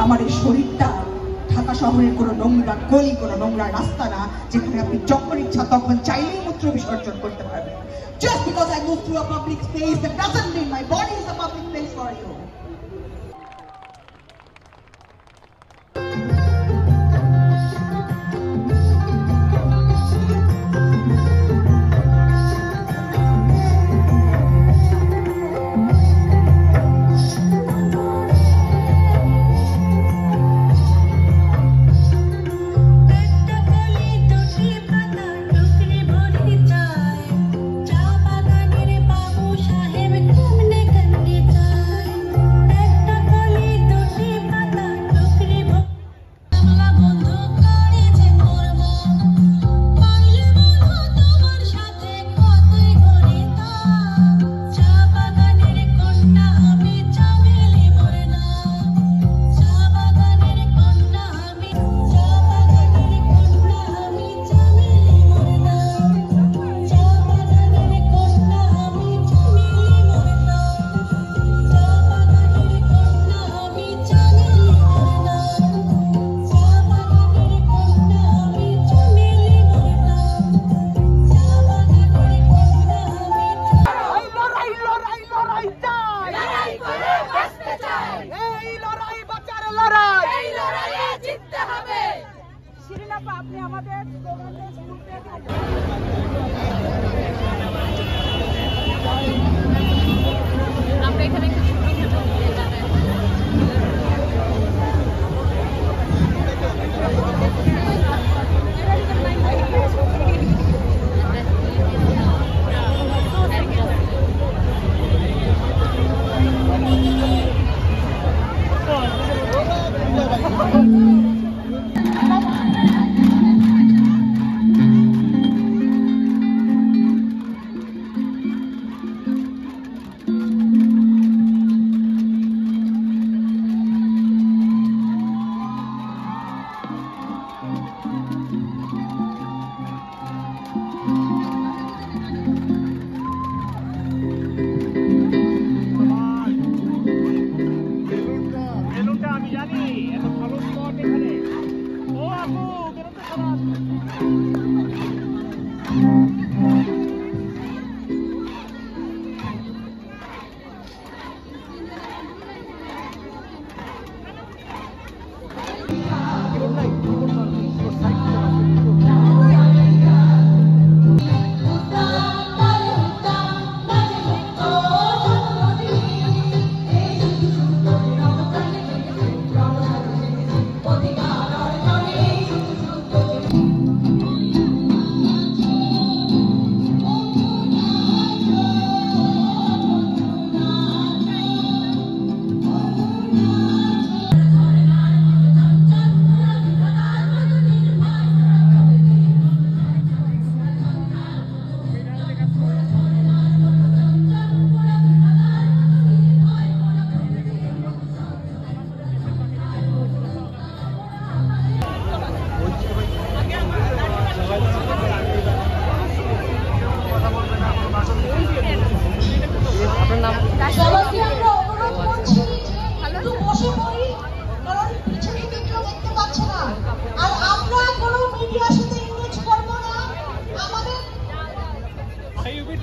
আমার এই শরীরটা ঢাকা শহরের কোনো নোংরা গলি, কোনো নোংরা রাস্তা না যেখানে আপনি যখন ইচ্ছা তখন চাইলেই মূত্র বিসর্জন করতে পারবেন। Just because I move through a public space, that doesn't mean my body is a public place for you. আপনি আমাদের আমরা এখানে একটু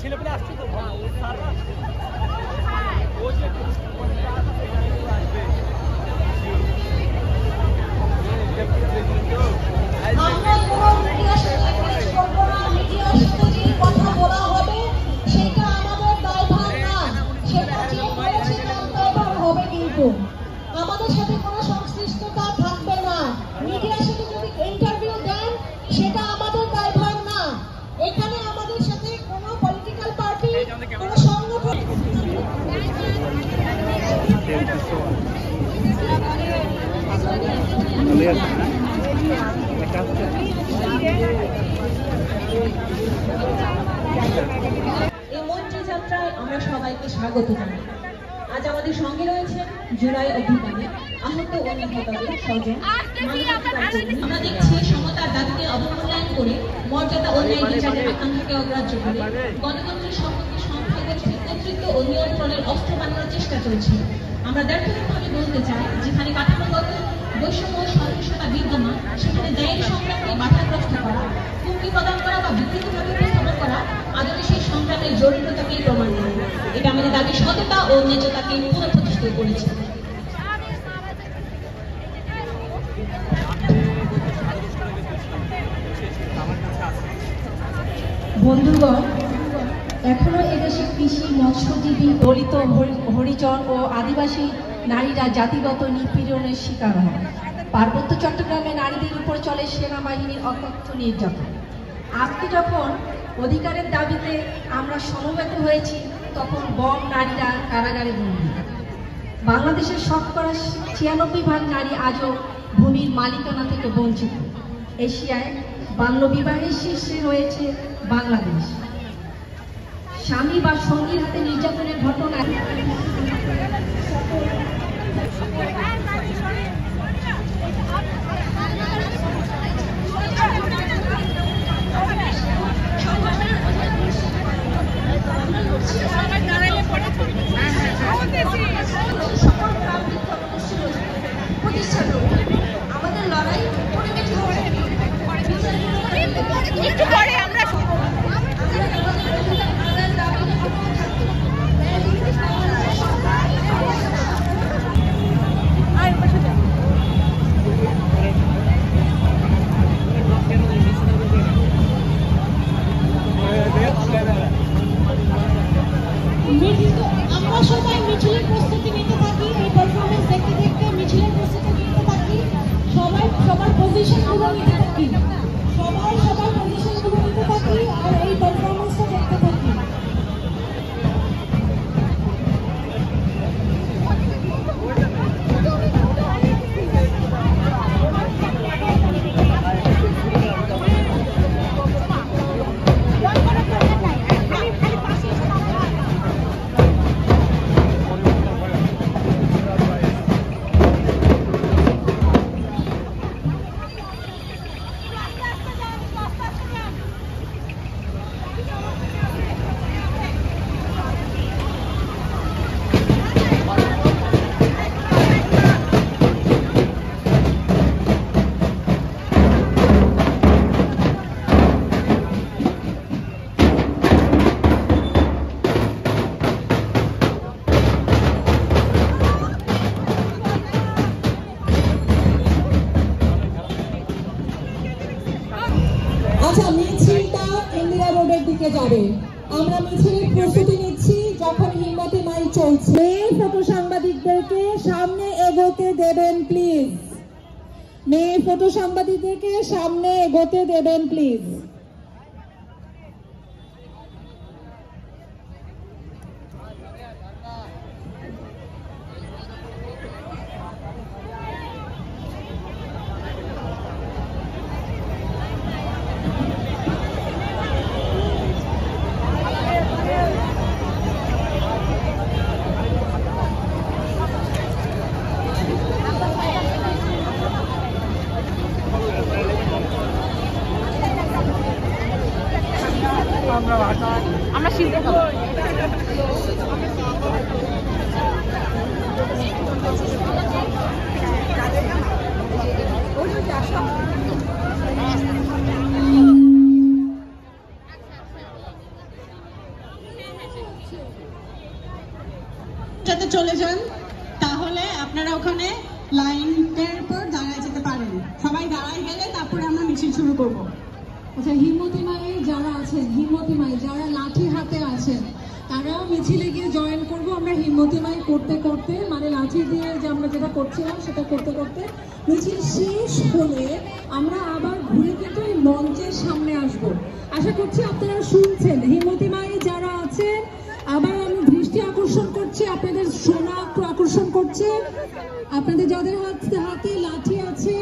ছেলেপেলে আসছে তো আমাদের সাথে কোনো সংশ্লিষ্টতা থাকবে না। মিডিয়ার সাথে যদি ইন্টারভিউ দেন সেটা আমাদের দায়ভার না। এখানে আমাদের সাথে কোনো পলিটিক্যাল পার্টি, কোনো সংগঠন এই মঞ্চ যাত্রায় আমরা সবাইকে স্বাগত জানাই। আজ আমাদের সঙ্গে রয়েছেন জুলাই অভ্যুত্থানে আহত ও নিহতদের স্বজন। আমরা দেখছি সমতার দাবিকে অবমূল্যায়ন করে মর্যাদা ও ন্যায় বিচারের আকাঙ্ক্ষাকে অগ্রাহ্য করে গণতন্ত্রের সম্পর্কে সংখ্যাগরিষ্ঠের নেতৃত্ব ও নিয়ন্ত্রণের অস্ত্র বানানোর চেষ্টা চলছে। আমরা ব্যর্থভাবে বলতে চাই, যেখানে কাঠামোগত বৈষম্য সহিংসতা বিদ্যমান, সেখানে ন্যায়ের সংগ্রামকে বাধাগ্রস্ত করা, হুমকি প্রদান করা বা বিকৃতভাবে উপস্থাপন করা আদতে সেই সংগ্রামের জটিলতাকেই প্রমাণ করে। এটা আমাদের দাবি সততা ও ন্যায্যতাকে পুনঃপ্রতিষ্ঠিত করেছে। বন্ধুগণ, এখনো এদেশে কৃষি, মৎস্যজীবী, দলিত, হরিজন ও আদিবাসী নারীরা জাতিগত নিপীড়নের শিকার হয়। পার্বত্য চট্টগ্রামে নারীদের উপর চলে সেনাবাহিনীর অকথ্য নির্যাতন। আজকে যখন অধিকারের দাবিতে আমরা সমবেত হয়েছি, তখন বম নারীরা কারাগারে বন্দী। বাংলাদেশের 96% নারী আজও ভূমির মালিকানা থেকে বঞ্চিত। এশিয়ায় বাল্যবিবাহের শীর্ষে রয়েছে বাংলাদেশ। স্বামী বা সঙ্গীর হাতে নির্যাতনের ঘটনায় আমাদের লড়াই একটু পরে আমরা আমরা সবাই মিছিলের প্রস্তুতি নিতে থাকি, এই পারফরমেন্স দেখতে দেখতে মিছিলের প্রস্তুতি নিতে থাকি, সবাই সবার পজিশনগুলো নিতে থাকি, সবাই সবার পজিশনগুলো নিতে থাকি আর এই পারফরমেন্সটা দেখতে থাকি। আচ্ছা, মিছিলটা ইন্দিরা রোডের দিকে যাবে। আমরা মিছিলের প্রস্তুতি নিচ্ছি যখন হিম্মতি মাইল চলছে। ফটো সাংবাদিকদেরকে সামনে এগোতে দেবেন প্লিজ। মেয়ে ফটো সাংবাদিকদেরকে সামনে এগোতে দেবেন প্লিজ। আমরা শিখতে পাবো। যাতে চলে যান, তাহলে আপনারা ওখানে লাইনের উপর দাঁড়ায় যেতে পারেন। সবাই দাঁড়ায় গেলে তারপরে আমরা মিছিল শুরু করব। আচ্ছা, হিম্মতি মাই যারা আছেন, হিম্মতি মাই যারা লাঠি হাতে আছেন, তারাও মিছিলে গিয়ে জয়েন করব। আমরা হিম্মতি মাই করতে করতে, মানে লাঠি দিয়ে যে আমরা যেটা করছিলাম সেটা করতে করতে মিছিল শেষ হলে আমরা আবার ঘুরে কিন্তু এই মঞ্চের সামনে আসব। আশা করছি আপনারা শুনছেন। হিম্মতি মাই যারা আছেন, আবার আমি দৃষ্টি আকর্ষণ করছি, আপনাদের শোনা আকর্ষণ করছে, আপনাদের যাদের হাতে লাঠি আছে,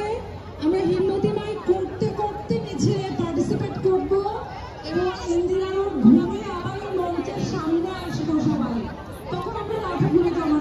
আমরা হিম্মতি মাই করতে করতে মিছিলে পার্টিসিপেট করব এবং ইন্দিরা রোড ঘুরে আবার মঞ্চের সামনে আসবো সবাই। তখন আমরা লাঠি ঘুরে জমা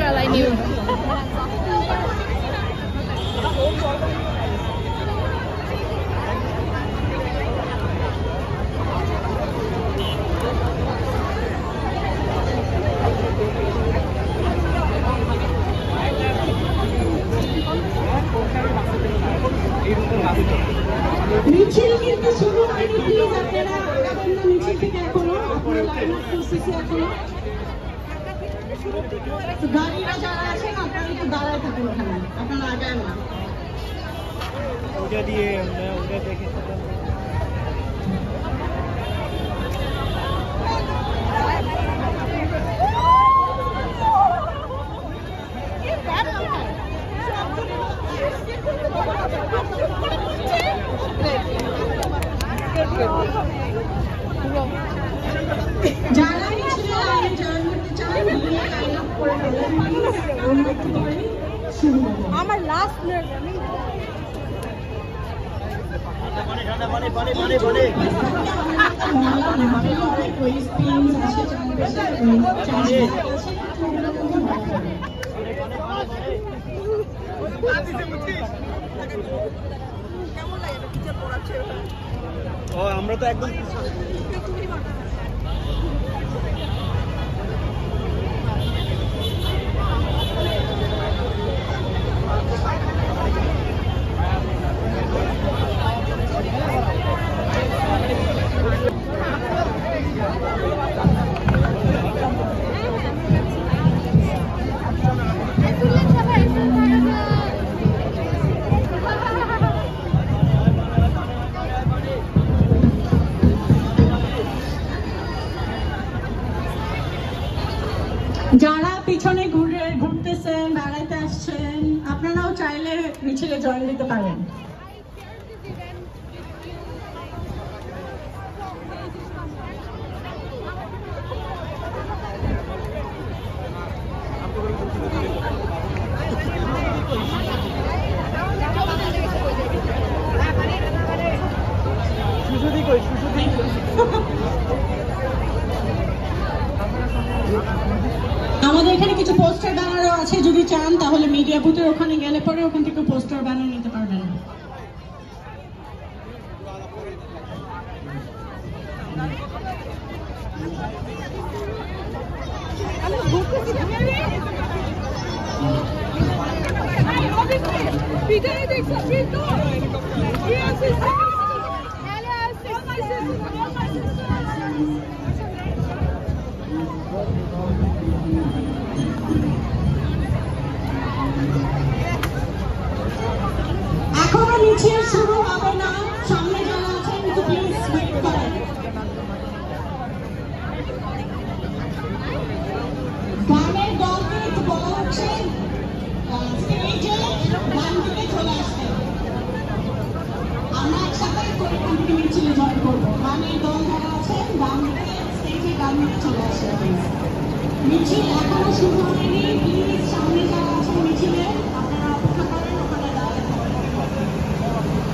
Girl I knew. মিছিল কিন্তু শুরু হয়নি, প্লিজ আপনারা আগাবেন না মিছিল থেকে এখনো, আপনারা লাইন আপ করতেছে এখনো। তো গাড়িরা যারা আছেন আপনারা একটু দাঁড়ায় থাকুন ওখানে, আপনারা আগান না। ওটা দিয়ে ওটা দেখে যারা মিছিলে লাইনে জয়েন করতে চান গিয়ে লাইন আপ করে ফেলেন, অনুরোধ করে শুরু হবে। আমার লাস্ট অনেক ওয়েস্ট পেইন্স আছে, চারপাশে আমরা তো একদম যারা পিছনে ঘুরতেছেন, বেড়াইতে আসছেন, আপনারাও চাইলে মিছিলে জয়েন দিতে পারেন। আমাদের এখানে কিছু পোস্টার ব্যানারও আছে, যদি চান তাহলে মিডিয়া বুথের ওখানে গেলে পরে ওখান থেকে পোস্টার ব্যানার নিতে পারবেন। এখনো মিছিল শুরু হবে না, সামনে যারা আছেন একটু প্লিজ ওয়েট করেন। গানের দলকে একটু বলা হচ্ছে স্টেজে গান দিকে চলে আসতে, আমরা একসাথে করে মিছিলে জয়েন করবো। গানের দল যারা আছেন গান দিকে স্টেজে গান দিকে চলে আসে। মিছিল এখনো শুরু হয়নি, প্লিজ সামনে যারা আছেন মিছিলে আপনারা অপেক্ষা করেন, ওখানে দাঁড়ায়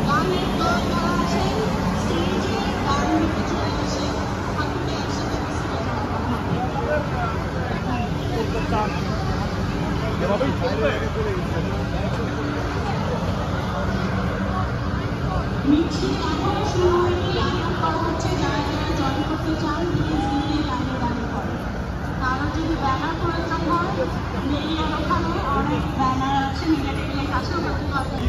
গানের দল যারা আছেন স্টেজে গান দিকে চলে আসে, ওখান থেকে একসাথে মিছিল এখনো শুরু হয়নি, লাইন আপ করা হচ্ছে। যারা যারা জয়েন করতে চান প্লিজ গিয়ে লাইনে দাঁড়িয়ে পড়েন। কারো যদি ব্যানার প্রয়োজন হয় মিডিয়ার ওখানে অনেক ব্যানার আছে, মিডিয়া টেবিলের কাছেও করতে পারবেন।